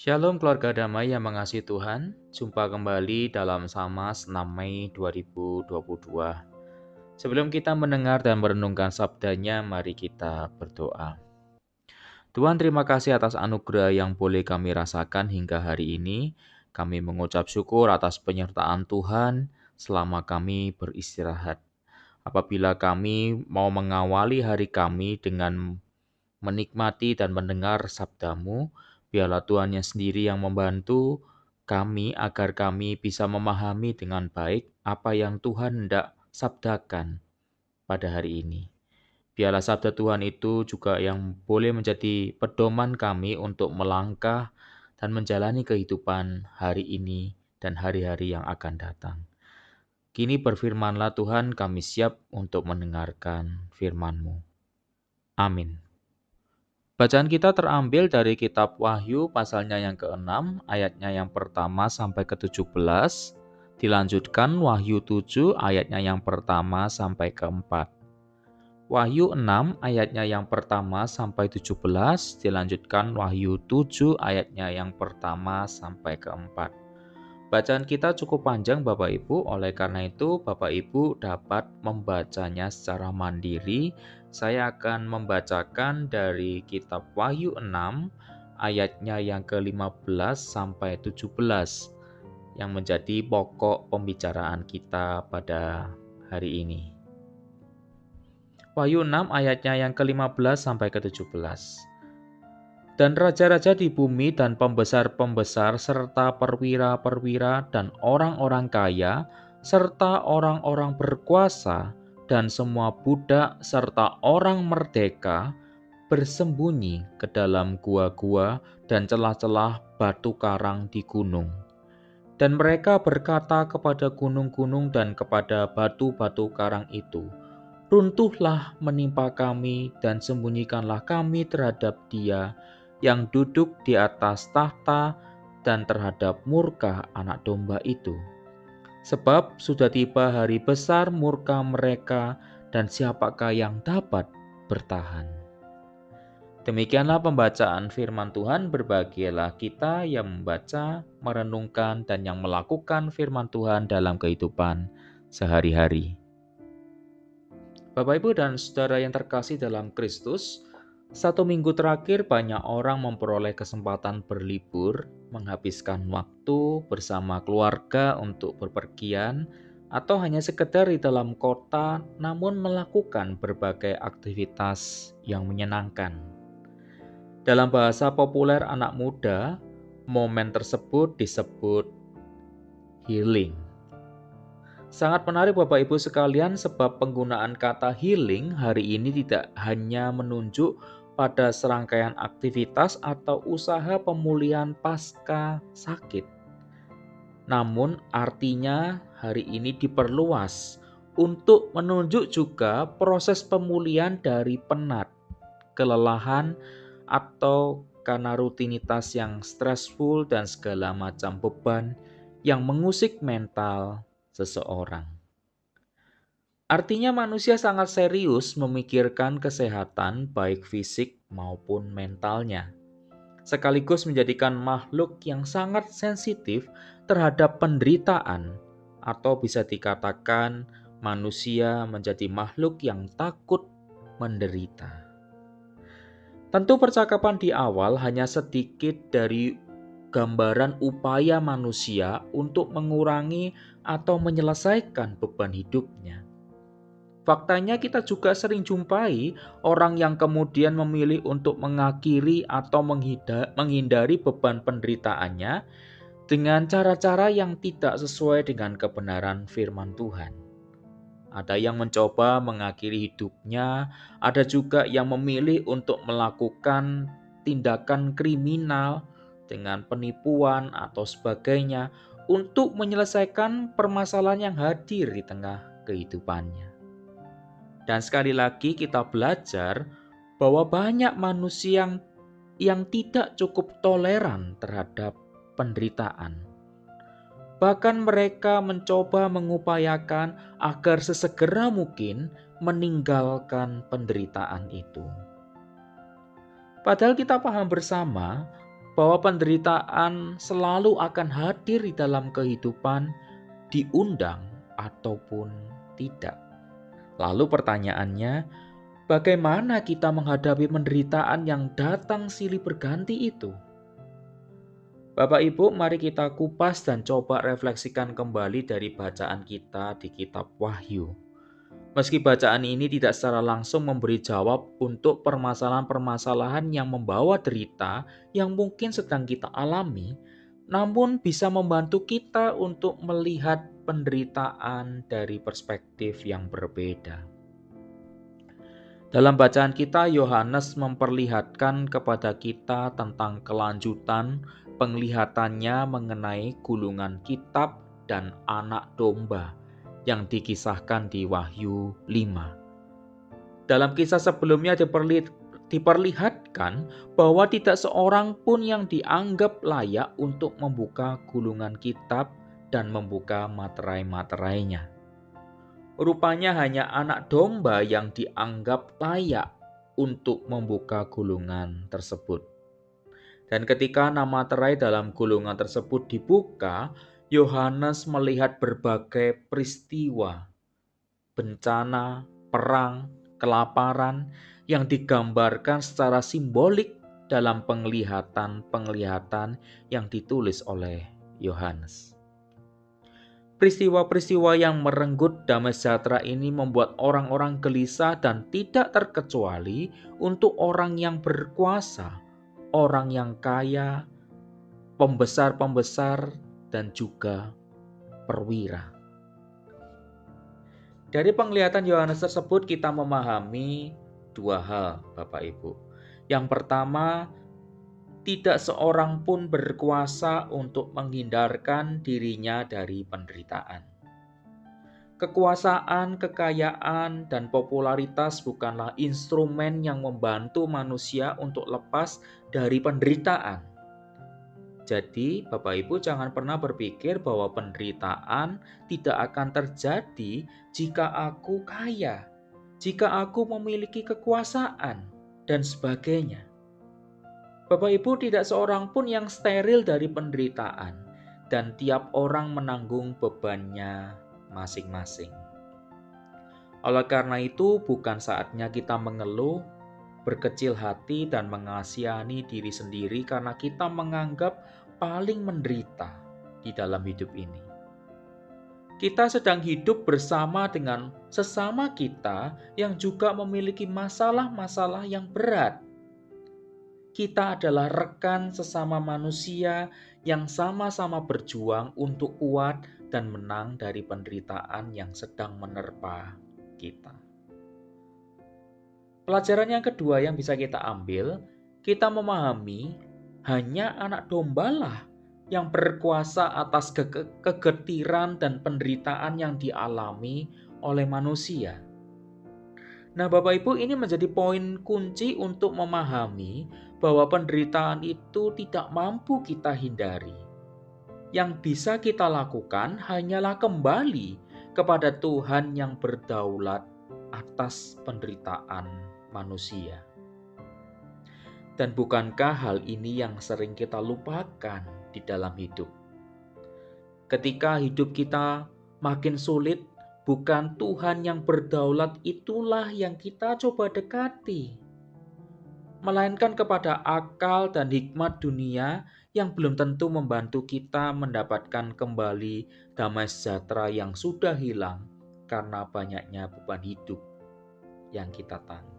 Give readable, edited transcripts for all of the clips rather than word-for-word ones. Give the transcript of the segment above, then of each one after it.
Shalom keluarga damai yang mengasihi Tuhan. Jumpa kembali dalam Samas 6 Mei 2022. Sebelum kita mendengar dan merenungkan sabdanya, mari kita berdoa. Tuhan, terima kasih atas anugerah yang boleh kami rasakan hingga hari ini. Kami mengucap syukur atas penyertaan Tuhan selama kami beristirahat. Apabila kami mau mengawali hari kami dengan menikmati dan mendengar sabdamu, biarlah Tuhan yang sendiri yang membantu kami agar kami bisa memahami dengan baik apa yang Tuhan hendak sabdakan pada hari ini. Biarlah sabda Tuhan itu juga yang boleh menjadi pedoman kami untuk melangkah dan menjalani kehidupan hari ini dan hari-hari yang akan datang. Kini berfirmanlah Tuhan, kami siap untuk mendengarkan firman-Mu. Amin. Bacaan kita terambil dari kitab Wahyu pasalnya yang ke-6, ayatnya yang pertama sampai ke-17. Dilanjutkan Wahyu 7 ayatnya yang pertama sampai ke-4. Wahyu 6 ayatnya yang pertama sampai 17, dilanjutkan Wahyu 7 ayatnya yang pertama sampai ke-4. Bacaan kita cukup panjang Bapak Ibu, oleh karena itu Bapak Ibu dapat membacanya secara mandiri. Saya akan membacakan dari kitab Wahyu 6 ayatnya yang ke-15 sampai 17 yang menjadi pokok pembicaraan kita pada hari ini. Wahyu 6 ayatnya yang ke-15 sampai ke-17. Dan raja-raja di bumi dan pembesar-pembesar serta perwira-perwira dan orang-orang kaya serta orang-orang berkuasa dan semua budak serta orang merdeka bersembunyi ke dalam gua-gua dan celah-celah batu karang di gunung. Dan mereka berkata kepada gunung-gunung dan kepada batu-batu karang itu, "Runtuhlah menimpa kami dan sembunyikanlah kami terhadap Dia yang duduk di atas tahta dan terhadap murka anak domba itu. Sebab sudah tiba hari besar murka mereka dan siapakah yang dapat bertahan." Demikianlah pembacaan firman Tuhan. Berbahagialah kita yang membaca, merenungkan, dan yang melakukan firman Tuhan dalam kehidupan sehari-hari. Bapak, Ibu, dan Saudara yang terkasih dalam Kristus, 1 minggu terakhir banyak orang memperoleh kesempatan berlibur, menghabiskan waktu bersama keluarga untuk berpergian, atau hanya sekedar di dalam kota namun melakukan berbagai aktivitas yang menyenangkan. Dalam bahasa populer anak muda, momen tersebut disebut healing. Sangat menarik Bapak Ibu sekalian, sebab penggunaan kata healing hari ini tidak hanya menunjuk pada serangkaian aktivitas atau usaha pemulihan pasca sakit. Namun artinya hari ini diperluas untuk menunjuk juga proses pemulihan dari penat, kelelahan, atau karena rutinitas yang stressful dan segala macam beban yang mengusik mental seseorang. Artinya manusia sangat serius memikirkan kesehatan baik fisik maupun mentalnya, sekaligus menjadikan makhluk yang sangat sensitif terhadap penderitaan, atau bisa dikatakan manusia menjadi makhluk yang takut menderita. Tentu percakapan di awal hanya sedikit dari gambaran upaya manusia untuk mengurangi atau menyelesaikan beban hidupnya. Faktanya kita juga sering jumpai orang yang kemudian memilih untuk mengakhiri atau menghindari beban penderitaannya dengan cara-cara yang tidak sesuai dengan kebenaran firman Tuhan. Ada yang mencoba mengakhiri hidupnya, ada juga yang memilih untuk melakukan tindakan kriminal dengan penipuan atau sebagainya untuk menyelesaikan permasalahan yang hadir di tengah kehidupannya. Dan sekali lagi kita belajar bahwa banyak manusia yang tidak cukup toleran terhadap penderitaan. Bahkan mereka mencoba mengupayakan agar sesegera mungkin meninggalkan penderitaan itu. Padahal kita paham bersama bahwa penderitaan selalu akan hadir di dalam kehidupan, diundang ataupun tidak. Lalu pertanyaannya, bagaimana kita menghadapi penderitaan yang datang silih berganti itu? Bapak Ibu, mari kita kupas dan coba refleksikan kembali dari bacaan kita di kitab Wahyu. Meski bacaan ini tidak secara langsung memberi jawab untuk permasalahan-permasalahan yang membawa derita yang mungkin sedang kita alami, namun bisa membantu kita untuk melihat penderitaan dari perspektif yang berbeda. Dalam bacaan kita, Yohanes memperlihatkan kepada kita tentang kelanjutan penglihatannya mengenai gulungan kitab dan anak domba yang dikisahkan di Wahyu 5. Dalam kisah sebelumnya diperlihatkan bahwa tidak seorang pun yang dianggap layak untuk membuka gulungan kitab dan membuka materai-materainya. Rupanya hanya anak domba yang dianggap layak untuk membuka gulungan tersebut. Dan ketika nama materai dalam gulungan tersebut dibuka, Yohanes melihat berbagai peristiwa, bencana, perang, kelaparan yang digambarkan secara simbolik dalam penglihatan-penglihatan yang ditulis oleh Yohanes. Peristiwa-peristiwa yang merenggut damai sejahtera ini membuat orang-orang gelisah dan tidak terkecuali untuk orang yang berkuasa, orang yang kaya, pembesar-pembesar, dan juga perwira. Dari penglihatan Yohanes tersebut kita memahami dua hal, Bapak Ibu. Yang pertama, tidak seorang pun berkuasa untuk menghindarkan dirinya dari penderitaan. Kekuasaan, kekayaan, dan popularitas bukanlah instrumen yang membantu manusia untuk lepas dari penderitaan. Jadi, Bapak Ibu jangan pernah berpikir bahwa penderitaan tidak akan terjadi jika aku kaya, jika aku memiliki kekuasaan, dan sebagainya. Bapak Ibu, tidak seorang pun yang steril dari penderitaan, dan tiap orang menanggung bebannya masing-masing. Oleh karena itu, bukan saatnya kita mengeluh, berkecil hati, dan mengasihani diri sendiri karena kita menganggap paling menderita di dalam hidup ini. Kita sedang hidup bersama dengan sesama kita yang juga memiliki masalah-masalah yang berat. Kita adalah rekan sesama manusia yang sama-sama berjuang untuk kuat dan menang dari penderitaan yang sedang menerpa kita. Pelajaran yang kedua yang bisa kita ambil, kita memahami hanya anak dombalah yang berkuasa atas kegetiran dan penderitaan yang dialami oleh manusia. Nah, Bapak Ibu, ini menjadi poin kunci untuk memahami bahwa penderitaan itu tidak mampu kita hindari. Yang bisa kita lakukan hanyalah kembali kepada Tuhan yang berdaulat atas penderitaan manusia. Dan bukankah hal ini yang sering kita lupakan di dalam hidup? Ketika hidup kita makin sulit, bukan Tuhan yang berdaulat itulah yang kita coba dekati, melainkan kepada akal dan hikmat dunia yang belum tentu membantu kita mendapatkan kembali damai sejahtera yang sudah hilang karena banyaknya beban hidup yang kita tanggung.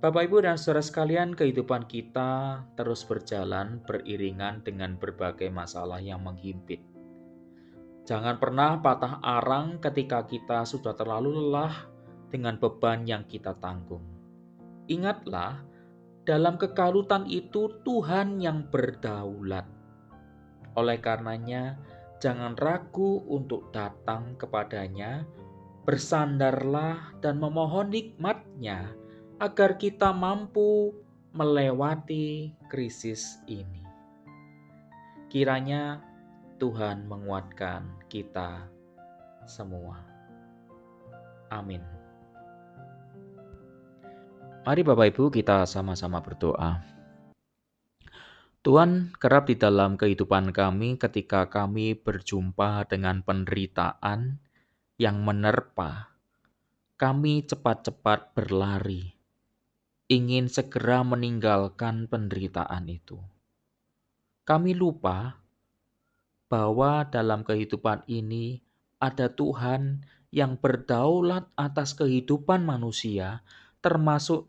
Bapak, Ibu, dan saudara sekalian, kehidupan kita terus berjalan beriringan dengan berbagai masalah yang menghimpit. Jangan pernah patah arang ketika kita sudah terlalu lelah dengan beban yang kita tanggung. Ingatlah, dalam kekalutan itu Tuhan yang berdaulat. Oleh karenanya, jangan ragu untuk datang kepadanya, bersandarlah dan memohon nikmat-Nya agar kita mampu melewati krisis ini. Kiranya Tuhan menguatkan kita semua. Amin. Mari Bapak Ibu kita sama-sama berdoa. Tuhan kerap di dalam kehidupan kami ketika kami berjumpa dengan penderitaan yang menerpa. Kami cepat-cepat berlari, ingin segera meninggalkan penderitaan itu. Kami lupa bahwa dalam kehidupan ini ada Tuhan yang berdaulat atas kehidupan manusia, termasuk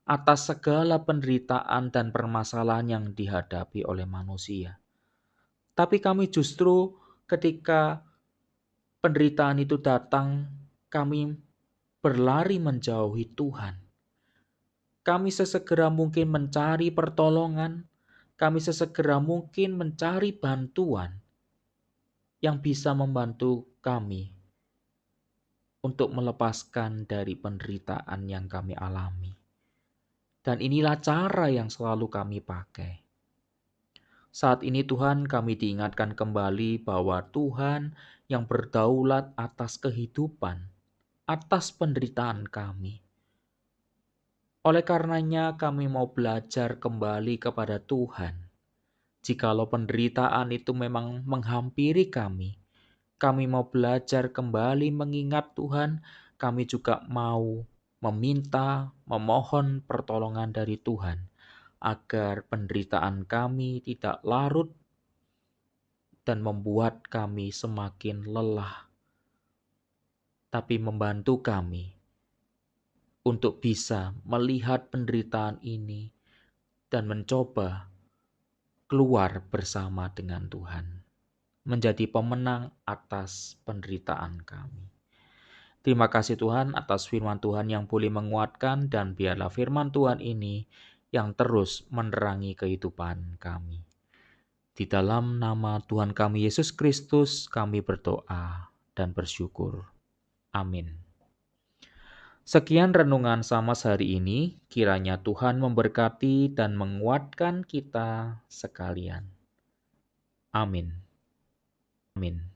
atas segala penderitaan dan permasalahan yang dihadapi oleh manusia. Tapi kami justru ketika penderitaan itu datang, kami berlari menjauhi Tuhan. Kami sesegera mungkin mencari pertolongan, kami sesegera mungkin mencari bantuan yang bisa membantu kami untuk melepaskan dari penderitaan yang kami alami. Dan inilah cara yang selalu kami pakai. Saat ini Tuhan, kami diingatkan kembali bahwa Tuhan yang berdaulat atas kehidupan, atas penderitaan kami. Oleh karenanya kami mau belajar kembali kepada Tuhan. Jikalau penderitaan itu memang menghampiri kami mau belajar kembali mengingat Tuhan, kami juga mau meminta, memohon pertolongan dari Tuhan, agar penderitaan kami tidak larut dan membuat kami semakin lelah, tapi membantu kami untuk bisa melihat penderitaan ini dan mencoba keluar bersama dengan Tuhan, menjadi pemenang atas penderitaan kami. Terima kasih Tuhan atas firman Tuhan yang boleh menguatkan, dan biarlah firman Tuhan ini yang terus menerangi kehidupan kami. Di dalam nama Tuhan kami Yesus Kristus kami berdoa dan bersyukur. Amin. Sekian renungan Samas hari ini, kiranya Tuhan memberkati dan menguatkan kita sekalian. Amin. Amin.